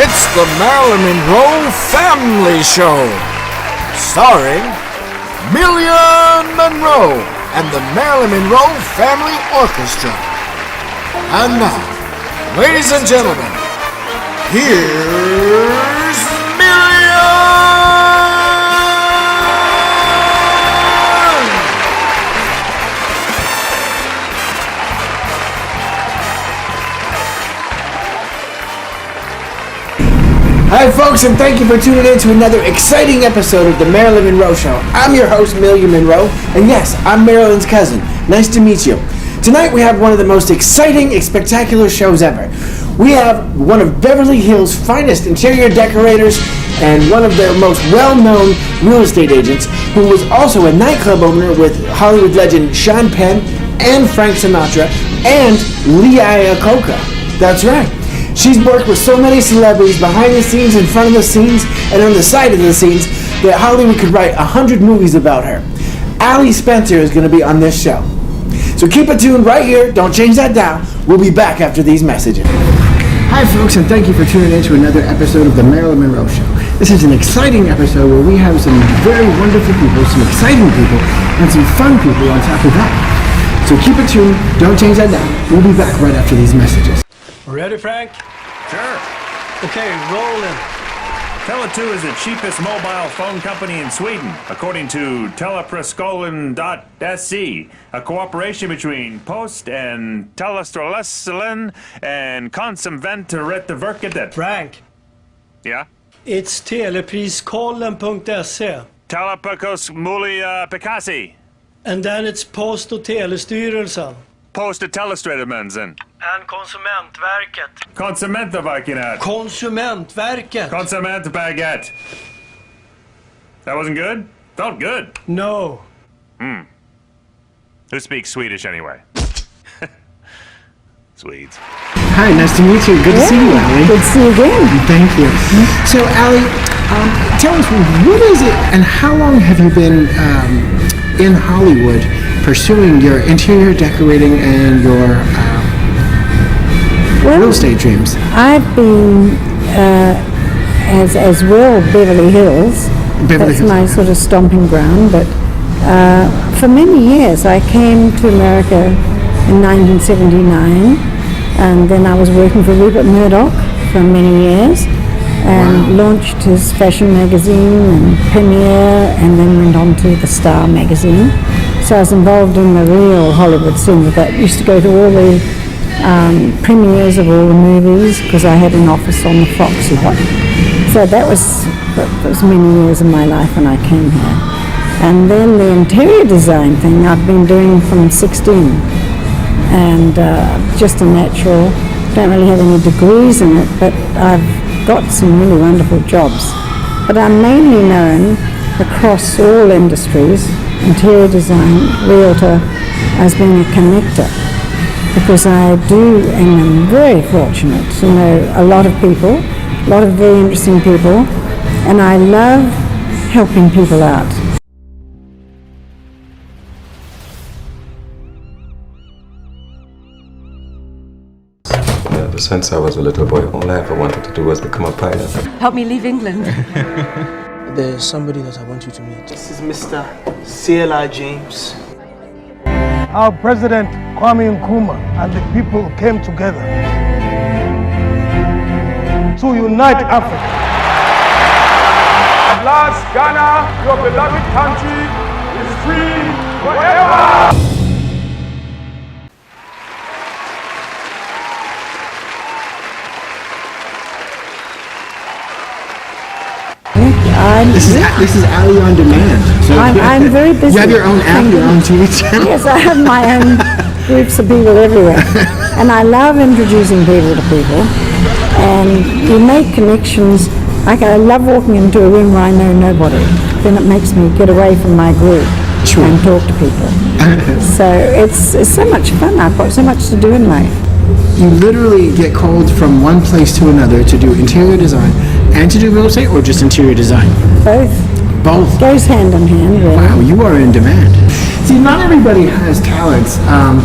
It's the Marilyn Monroe Family Show, starring Marilyn Monroe and the Marilyn Monroe Family Orchestra. And now, ladies and gentlemen, here's Marilyn! Hi folks, and thank you for tuning in to another exciting episode of the Marilyn Monroe Show. I'm your host, Marilyn Monroe, and yes, I'm Marilyn's cousin. Nice to meet you. Tonight we have one of the most exciting and spectacular shows ever. We have one of Beverly Hills' finest interior decorators and one of their most well-known real estate agents, who was also a nightclub owner with Hollywood legend Sean Penn and Frank Sinatra and Lee Iacocca. That's right. She's worked with so many celebrities behind the scenes, in front of the scenes, and on the side of the scenes that Hollywood could write 100 movies about her. Allie Spencer is going to be on this show. So keep it tuned right here. Don't change that dial. We'll be back after these messages. Hi folks, and thank you for tuning in to another episode of the Marilyn Monroe Show. This is an exciting episode where we have some very wonderful people, some exciting people, and some fun people on top of that. So keep it tuned. Don't change that dial. We'll be back right after these messages. Ready, Frank? Sure. Okay, rolling. Tele2 is the cheapest mobile phone company in Sweden, according to telepreskollen.se, a cooperation between Post and Telestrolesselen and Konsumventerrätteverket. Frank, Yeah? it's telepriskollen.se. Telepakosmulia Pekasi. And then it's Post- och telestyrelsen. Post och Telestratemensen. And Konsumentverket. Konsumentverket. Konsumentverket. Konsumentverket. That wasn't good? Felt good. No. Who speaks Swedish anyway? Swedes. Hi, nice to meet you. Good to see you, Allie. Good to see you again. Thank you. So, Allie, tell us, what is it and how long have you been in Hollywood pursuing your interior decorating and your real estate dreams? I've been, as well, Beverly Hills. That's my sort of stomping ground. But for many years, I came to America in 1979, and then I was working for Rupert Murdoch for many years, and launched his fashion magazine and Premiere, and then went on to the Star magazine. So I was involved in the real Hollywood scene with that. Used to go to all the premieres of all the movies because I had an office on the Fox lot. So that was many years of my life when I came here. And then the interior design thing I've been doing from 16, and just a natural. Don't really have any degrees in it, but I've got some really wonderful jobs. But I'm mainly known across all industries, interior design, realtor, as being a connector, because I do and am very fortunate to know a lot of people, a lot of very interesting people, and I love helping people out. Since I was a little boy, all I ever wanted to do was become a pilot. Help me leave England. There's somebody that I want you to meet. This is Mr. C.L.I. James. Our President Kwame Nkrumah and the people came together to unite Africa. At last, Ghana, your beloved country, is free forever! This is Allie on Demand. So I'm very busy. You have your own app, your own TV channel. Yes, I have my own groups of people everywhere. And I love introducing people to people. And you make connections. Like I love walking into a room where I know nobody. Then it makes me get away from my group and talk to people. So it's so much fun. I've got so much to do in life. You literally get called from one place to another to do interior design and to do real estate, or just interior design? Both. Both? Goes hand in hand, really. Wow, you are in demand. See, not everybody has talents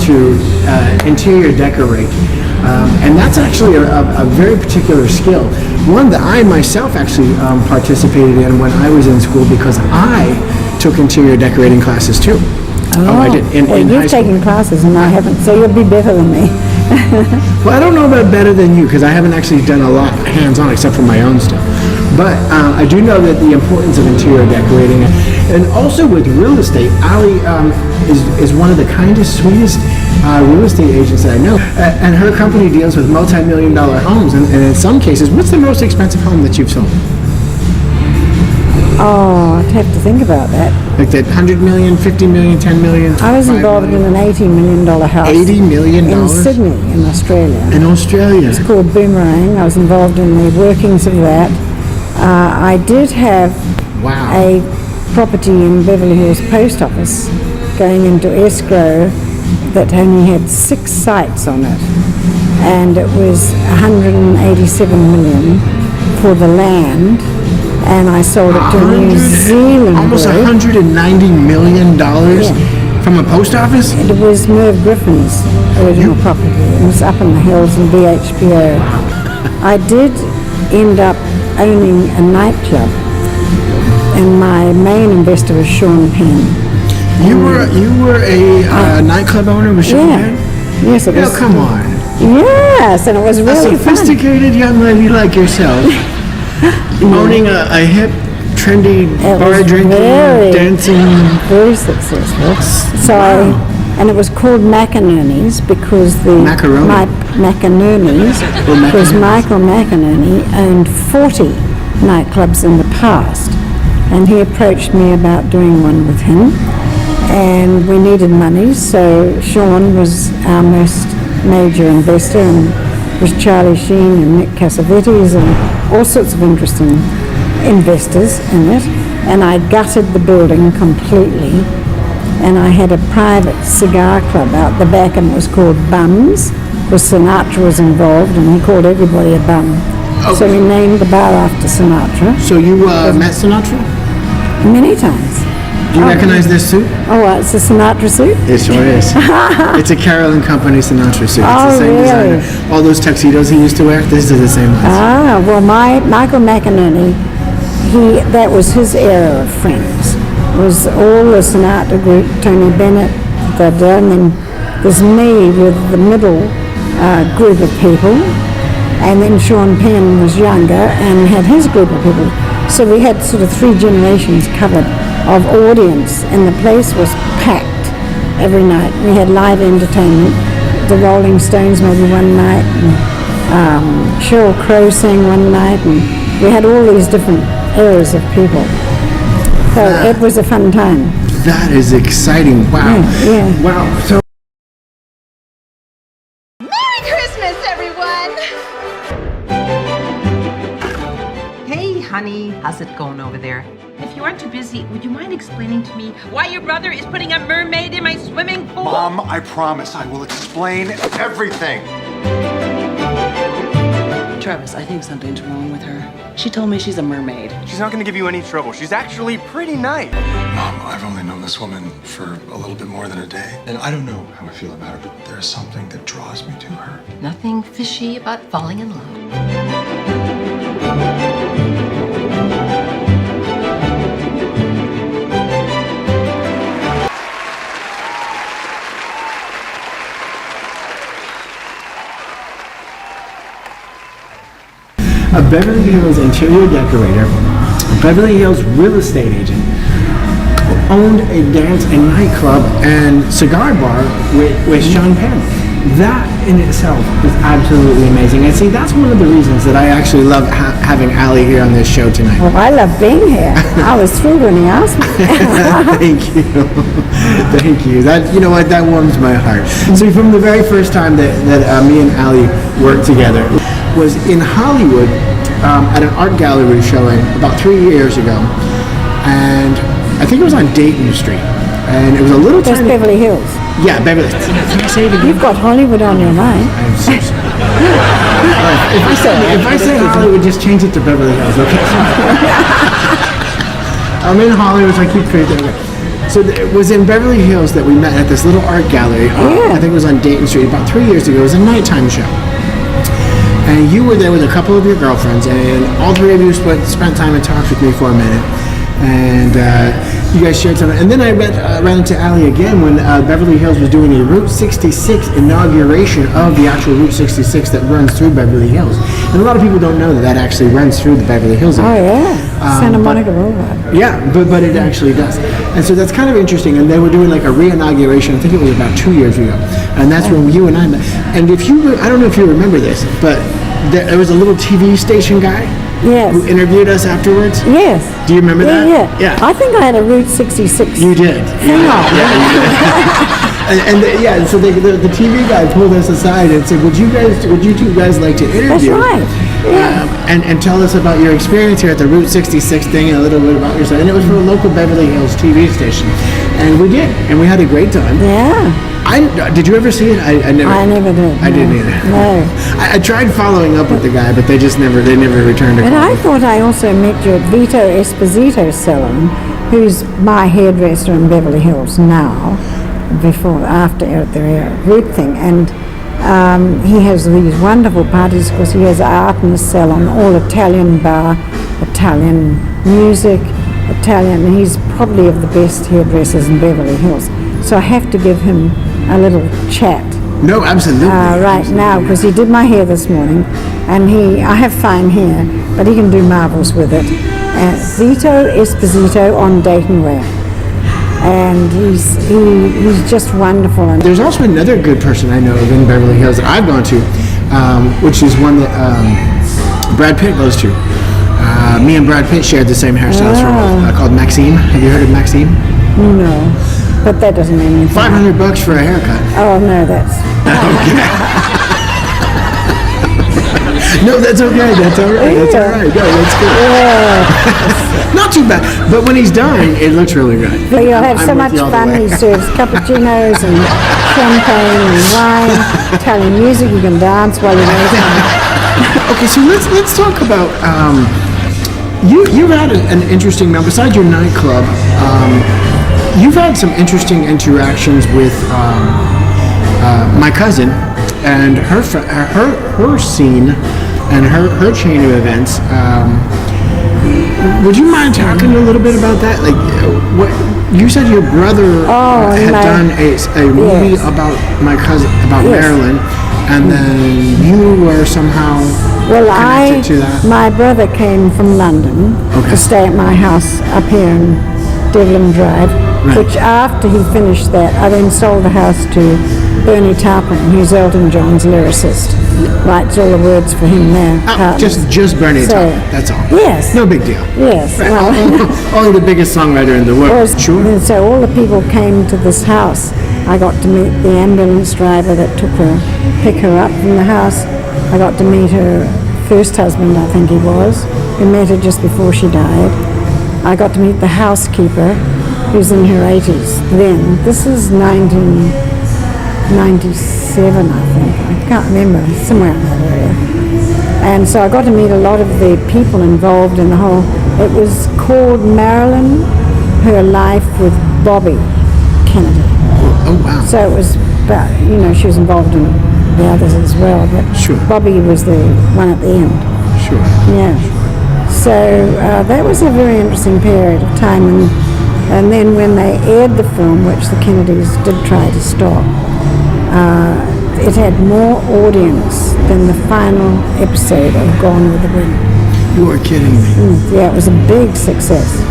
to interior decorate. And that's actually a very particular skill. One that I myself actually participated in when I was in school, because I took interior decorating classes too. Oh, I did in well, high you've school. taken classes and I haven't, so you'll be better than me. Well, I don't know about better than you, because I haven't actually done a lot hands-on except for my own stuff. But I do know that the importance of interior decorating, and also with real estate, Ali is one of the kindest, sweetest real estate agents that I know. And her company deals with multi-million-dollar homes, and in some cases, what's the most expensive home that you've sold? Oh, I'd have to think about that. Like that 100 million, 50 million, 10 million? I was involved in an $80 million house. $80 million? In Sydney, in Australia. In Australia? It's called Boomerang. I was involved in the workings of that. I did have a property in Beverly Hills Post Office going into escrow that only had 6 sites on it. And it was $187 million for the land. And I sold it to New Zealand. Almost $190 million from a post office? It was Merv Griffin's original property. It was up in the hills in BHPO. I did end up owning a nightclub, and my main investor was Sean Penn. You were a nightclub owner with Sean Penn? Yes, it was. Oh, come on. Yes, and it was really a sophisticated young lady like yourself. Owning a hip, trendy, bar drinking, dancing. Very successful. So, and it was called McInerney's because McInerney's because Michael McInerney owned 40 nightclubs in the past, and he approached me about doing one with him, and we needed money, so Sean was our most major investor, and was Charlie Sheen and Nick Cassavetes and all sorts of interesting investors in it. And I gutted the building completely, and I had a private cigar club out the back, and it was called Bums, because Sinatra was involved and he called everybody a bum. So we named the bar after Sinatra. So you met Sinatra? Many times. Do you recognize this suit? Oh, it's a Sinatra suit? It sure is. It's a Carolyn Company Sinatra suit. It's the same really? designer. All those tuxedos he used to wear, this is the same ones. Well, Michael McInerney, that was his era of friends. It was all the Sinatra group, Tony Bennett, and then there's me with the middle group of people, and then Sean Penn was younger and had his group of people. So we had sort of 3 generations covered of audience, and the place was packed every night. We had live entertainment. The Rolling Stones maybe one night, and Sheryl Crow sang one night, and we had all these different eras of people. So it was a fun time. That is exciting. Wow. Yeah. Wow. So Merry Christmas, everyone! Hey, honey, how's it going over there? If you aren't too busy, would you mind explaining to me why your brother is putting a mermaid in my swimming pool? Mom, I promise I will explain everything. Travis, I think something's wrong with her. She told me she's a mermaid. She's not going to give you any trouble. She's actually pretty nice. Mom, I've only known this woman for a little bit more than a day, and I don't know how I feel about her, but there's something that draws me to her. Nothing fishy about falling in love. a Beverly Hills interior decorator, a Beverly Hills real estate agent, owned a dance and nightclub and cigar bar with Sean Penn. That in itself is absolutely amazing. And see, that's one of the reasons that I actually love having Ali here on this show tonight. Well, I love being here. I was thrilled when he asked me. Thank you. Thank you. That, you know what, that warms my heart. See, from the very first time that me and Ali worked together was in Hollywood at an art gallery showing about 3 years ago. And I think it was on Dayton Street. And it was a little Just tiny... Beverly Hills. Yeah, Beverly Hills. Can I say it again? You've got Hollywood on your mind. I'm so sorry. If I say Hollywood, just change it to Beverly Hills, okay? I'm in Hollywood, so I keep creating. So it was in Beverly Hills that we met at this little art gallery. I think it was on Dayton Street about 3 years ago. It was a nighttime show. and you were there with a couple of your girlfriends, and all three of you spent time and talked with me for a minute, and you guys shared something. And then I ran into Allie again when Beverly Hills was doing a Route 66 inauguration of the actual Route 66 that runs through Beverly Hills. And a lot of people don't know that actually runs through the Beverly Hills area. Oh yeah, Santa Monica Boulevard. Yeah, but it actually does. And so that's kind of interesting. And they were doing like a re-inauguration, I think it was about 2 years ago. And that's when you and I met. And I don't know if you remember this, but there was a little TV station guy. Yes. Who interviewed us afterwards? Yes. Do you remember that? Yeah. I think I had a Route 66. You did. Yeah, so the TV guy pulled us aside and said, would you two guys like to interview? That's right. Yeah. And tell us about your experience here at the Route 66 thing and a little bit about yourself. And it was for a local Beverly Hills TV station. And we did. And we had a great time. Yeah. Did you ever see it? I never did. I didn't either. No. I tried following up with the guy, but they never returned a call. And I thought I also met you at Vito Esposito's salon, who's my hairdresser in Beverly Hills now, after the root thing. And he has these wonderful parties because he has art in his salon, all Italian bar, Italian music, Italian. He's probably of the best hairdressers in Beverly Hills. So I have to give him a little chat. No, absolutely. Now, because he did my hair this morning, and I have fine hair, but he can do marvels with it. Vito Esposito on Dayton Way. And he's just wonderful. And there's also another good person I know of in Beverly Hills that I've gone to, which is one that Brad Pitt goes to. Me and Brad Pitt shared the same hairstylist called Maxime. Have you heard of Maxime? No. But that doesn't mean anything. $500 for a haircut. Oh no, that's no, that's okay. That's all right. That's all right. No, that's good. Yeah. Not too bad. But when he's done, it looks really good. But you'll have so much fun. He serves cappuccinos and champagne and wine, Italian music. You can dance while you're waiting. Okay, so let's talk about. You've had an interesting. Now, besides your nightclub. You've had some interesting interactions with my cousin and her scene and her chain of events. Would you mind talking a little bit about that? Like, what you said your brother had done a movie about my cousin, about Marilyn, and then you were somehow connected to that. My brother came from London to stay at my house up here in Devlin Drive. Right. Which after he finished that, I then sold the house to Bernie Taupin, who's Elton John's lyricist. Writes all the words for him there. Just Bernie Taupin, that's all. Yes. No big deal. Yes. Right. Well, only the biggest songwriter in the world. Sure. And so all the people came to this house. I got to meet the ambulance driver that pick her up from the house. I got to meet her first husband, I think he was. We met her just before she died. I got to meet the housekeeper, who's in her 80s then. This is 1997, I think. I can't remember, somewhere in that area. And so I got to meet a lot of the people involved in the whole. It was called Marilyn, Her Life with Bobby Kennedy. Oh, wow. So it was about, she was involved in the others as well, but Bobby was the one at the end. Sure. Yeah. So that was a very interesting period of time. And then when they aired the film, which the Kennedys did try to stop, it had more audience than the final episode of Gone with the Wind. You are kidding me. Yeah, it was a big success.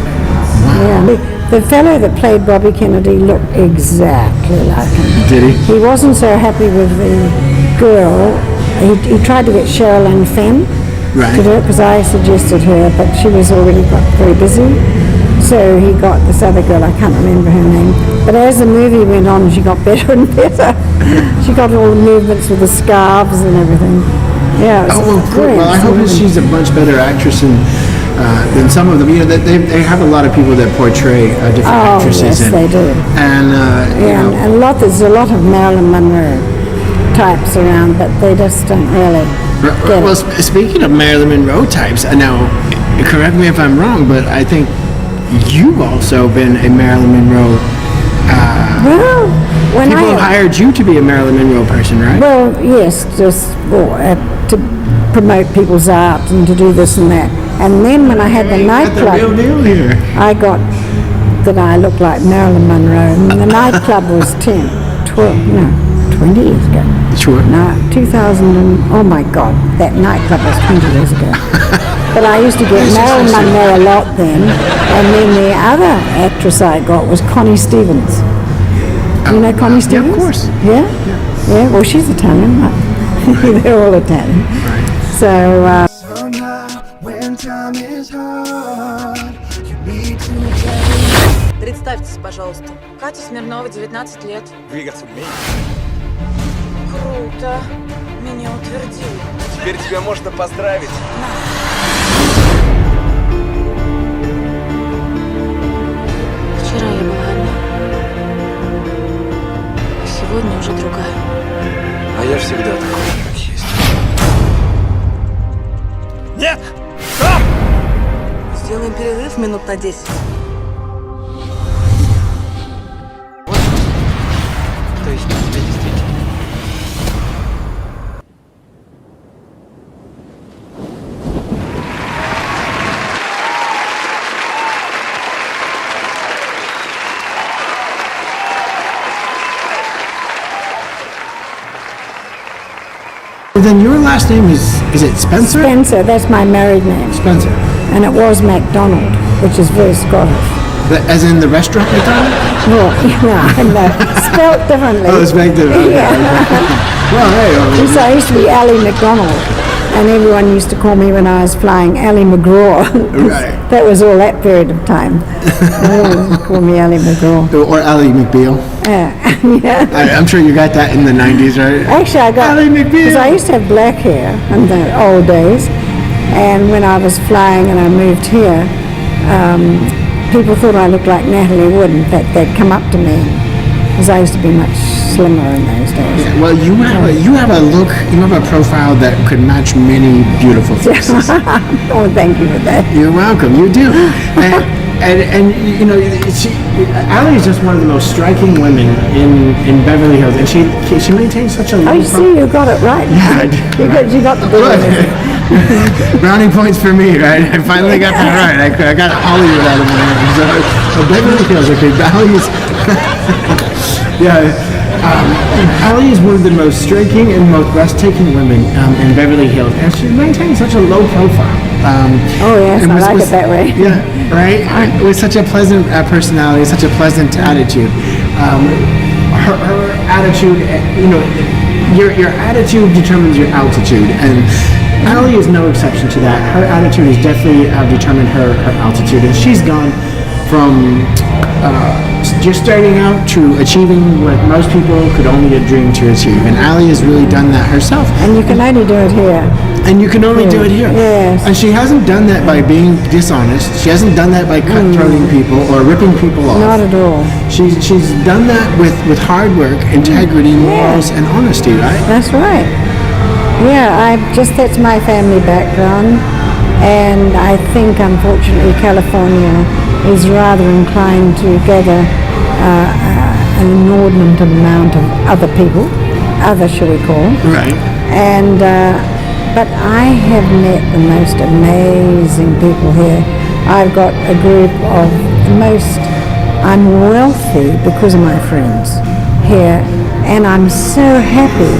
Wow. Yeah. The fellow that played Bobby Kennedy looked exactly like him. Did he? He wasn't so happy with the girl. He tried to get Sherilyn Fenn to do it because I suggested her, but she was already got very busy. So he got this other girl, I can't remember her name. But as the movie went on, she got better and better. She got all the movements with the scarves and everything. Yeah. Well, I hope she's a much better actress than some of them. They have a lot of people that portray different actresses. Yes, they do. And and there's a lot of Marilyn Monroe types around, but they just don't really get it. Speaking of Marilyn Monroe types, now correct me if I'm wrong, but I think you've also been a Marilyn Monroe Well, when People I hired you to be a Marilyn Monroe person, right? well, yes, just to promote people's art and to do this and that. And then when I had the You got the real nightclub, deal here. I got that I looked like Marilyn Monroe. And the nightclub was 20 years ago. Sure. No, 2000 and, oh my God, that nightclub was 20 years ago. But I used to get Marilyn Monroe a lot then. And then the other actress I got was Connie Stevens. You know Connie Stevens? Yeah, of course. Yeah? Yeah, well, she's Italian. They're all Italian. So, when time is hard, you need to Представьтесь, пожалуйста. Катя Смирнова, 19 лет. Двигаться умеешь? Круто. Меня утвердили. Теперь тебя можно поздравить. Вчера я была одна. Сегодня уже другая. А я всегда такой, как есть. Нет! Стоп! Сделаем перерыв минут на 10. То есть тебе действительно? Then your last name is it Spencer? Spencer, that's my married name. Spencer. And it was MacDonald, which is very Scottish. As in the restaurant McDonald? Well, no, spelled differently. Oh, it's spelled differently. Yeah. Well, hey. So I used to be Ally MacDonald, and everyone used to call me when I was flying Ally McGraw. Right. That was all that period of time. Everyone called me Ally McGraw. Or Ally McBeal. Yeah. I'm sure you got that in the 90s, right? Actually, I got, because I used to have black hair in the old days, and when I was flying and I moved here, people thought I looked like Natalie Wood. In fact, they'd come up to me, because I used to be much slimmer in those days. Yeah, well, you have a look, you have a profile that could match many beautiful faces. Oh, thank you for that. You're welcome. You do. And you know, Ally is just one of the most striking women in Beverly Hills, and she maintains such a low I see you got it right. Yeah, I did. You got the good Brownie points for me, right? I finally got that right. I got Hollywood out of my head. So Beverly Hills, okay, Ally is, yeah. Ally is one of the most striking and most breathtaking women in Beverly Hills, and she maintains such a low profile. Oh yes, I like it that way. Yeah, right? With such a pleasant personality, such a pleasant attitude. Her attitude, you know, your attitude determines your altitude, and Ally is no exception to that. Her attitude has definitely determined her altitude, and she's gone from just starting out to achieving what most people could only dream to achieve, and Ally has really done that herself. And you can only do it here. And you can only do it here. Yes. And she hasn't done that by being dishonest. She hasn't done that by cutthroating people or ripping people off. Not at all. She's done that with hard work, integrity, morals, and honesty, right? That's right. Yeah, that's my family background, and I think unfortunately California is rather inclined to gather an inordinate amount of other people, shall we call. Right. And but I have met the most amazing people here. I've got a group of I'm wealthy because of my friends here, and I'm so happy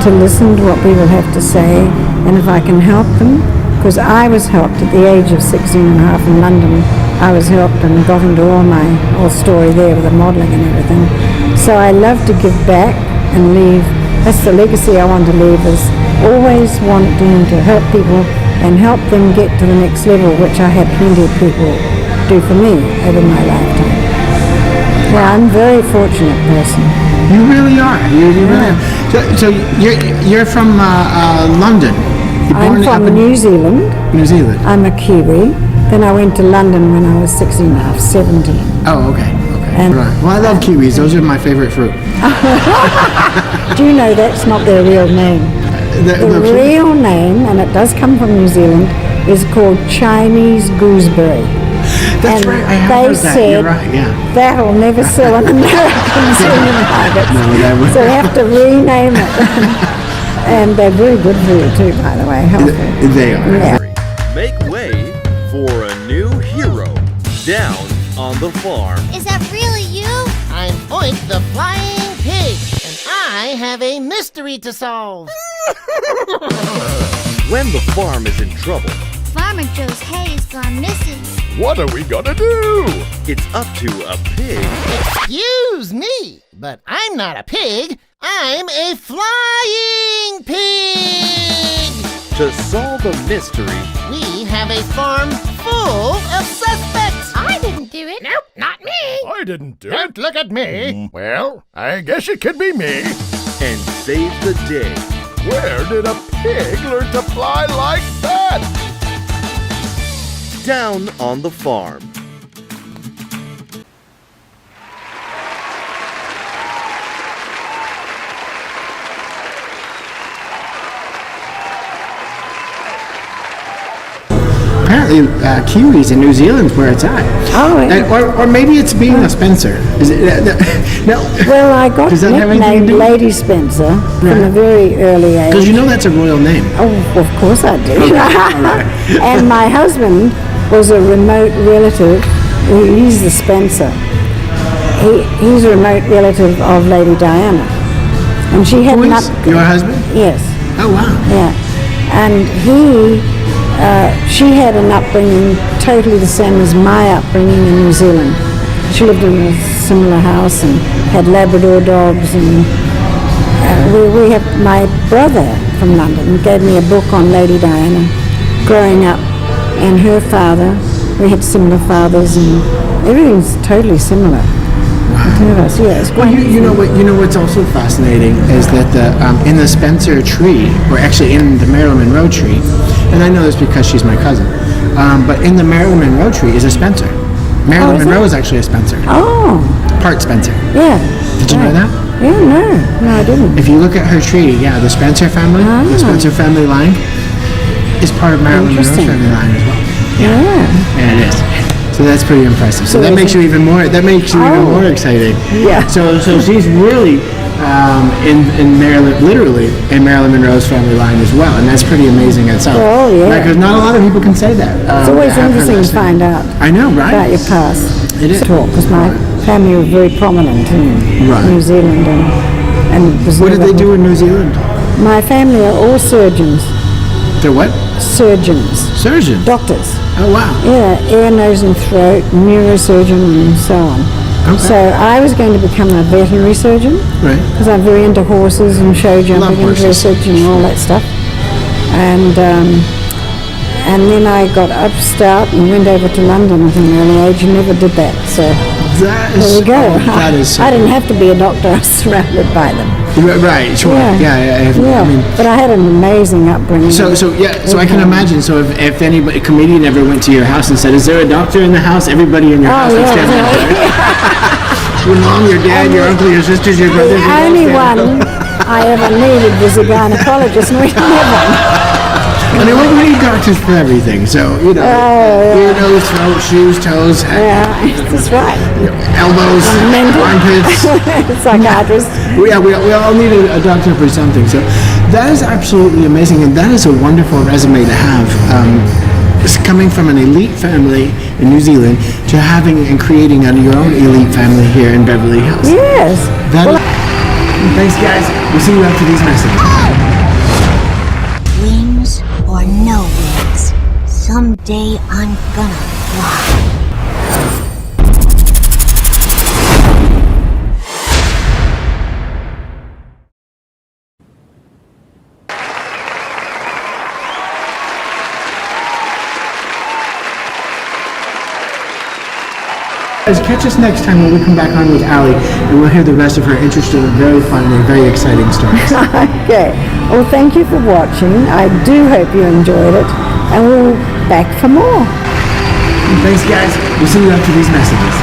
to listen to what people have to say, and if I can help them, because I was helped at the age of 16 and a half in London. I was helped and got into all my whole story there with the modelling and everything. So I love to give back and leave. That's the legacy I want to leave, is always wanting to help people and help them get to the next level, which I had plenty of people do for me over my lifetime. Yeah, I'm a very fortunate person. You really are. You really are. So you're from London. I'm from New Zealand. New Zealand. I'm a Kiwi. Then I went to London when I was 16 and a half, 17. Oh, okay. And right. Well, I love kiwis. Those are my favorite fruit. Do you know that's not their real name? The real name, and it does come from New Zealand, is called Chinese gooseberry. That's right. I have heard that. You're right. Yeah. That'll never sell in American supermarkets. No, that would. So we have to rename it. And they're very good for you too, by the way. Healthy. They are. Yeah. Make way for a new hero down on the farm. Is that really you? I'm Oink the Flying Pig, and I have a mystery to solve. When the farm is in trouble, Farmer Joe's hay has gone missing. what are we gonna do? It's up to a pig. Excuse me, but I'm not a pig. I'm a flying pig! To solve a mystery, We have a farm full of suspects. I didn't do it. Nope, not me. I didn't do Don't look at me. Well, I guess it could be me. and save the day. Where did a pig learn to fly like that? Down on the farm. Apparently, Kiwis in New Zealand's where it's at. Oh, yeah. Or maybe it's being a Spencer. Is it? No. Well, I got Does that have anything to nicknamed do? Lady Spencer from a very early age. Because you know that's a royal name. Oh, of course I do. Okay, all right. And my husband was a remote relative. He's the Spencer. He's a remote relative of Lady Diana. And she had Who an is your husband? Yes. Oh, wow. Yeah. And she had an upbringing totally the same as my upbringing in New Zealand. She lived in a similar house and had Labrador dogs, and we have my brother from London gave me a book on Lady Diana growing up, and her father. We had similar fathers, and everything's totally similar. Wow. Yeah, it's Well, you know what's also fascinating is that in the Spencer tree, or actually in the Marilyn Monroe tree, and I know this because she's my cousin, but in the Marilyn Monroe tree is a Spencer. Marilyn Monroe is actually a Spencer. Oh. Part Spencer. Yeah. Did you know that? Yeah, no, I didn't. If you look at her tree, yeah, the Spencer family, the Spencer family line, is part of Marilyn Monroe's family line as well. Yeah. And it is. So that's pretty impressive. So that makes you even more. That makes you even more exciting. Yeah. So she's really in Marilyn, literally in Marilyn Monroe's family line as well, and that's pretty amazing itself. Oh yeah. Because not a lot of people can say that. It's always interesting to find out. I know, right? About your past. It is. Because my family were very prominent in New Zealand and Brazil. What did they do in New Zealand? My family are all surgeons. They're what? Surgeons. Surgeons? Doctors. Oh, wow. Yeah, ear, nose and throat, neurosurgeon and so on. Okay. So I was going to become a veterinary surgeon. Right. Because I'm very into horses and show jumping and dressage and all that stuff. And then I got upstart and went over to London at an early age and never did that. So that is, there we go. That is so I didn't have to be a doctor. I was surrounded by them. Right, sure. Yeah. Yeah. I mean, but I had an amazing upbringing. So I can imagine. So if anybody, a comedian ever went to your house and said, "Is there a doctor in the house?" Everybody in your house would stand up. Your mom, your dad, your uncle, your sisters, your brothers. The only one I ever needed was a gynecologist, and we didn't have one. I mean, we need doctors for everything, so, you know, ear, nose, throat, shoes, toes. Yeah, that's right. Elbows, armpits. Psychiatrist. Yeah, we all need a doctor for something. So that is absolutely amazing, and that is a wonderful resume to have. Coming from an elite family in New Zealand to having and creating your own elite family here in Beverly Hills. Yes. Thanks, guys. We'll see you after these messages. Wings or no wings, someday I'm gonna fly. Catch us next time when we come back on with Allie, and we'll hear the rest of her interesting, very fun, and very exciting stories. Okay. Well, thank you for watching. I do hope you enjoyed it, and we'll be back for more. Thanks, guys. We'll see you after these messages.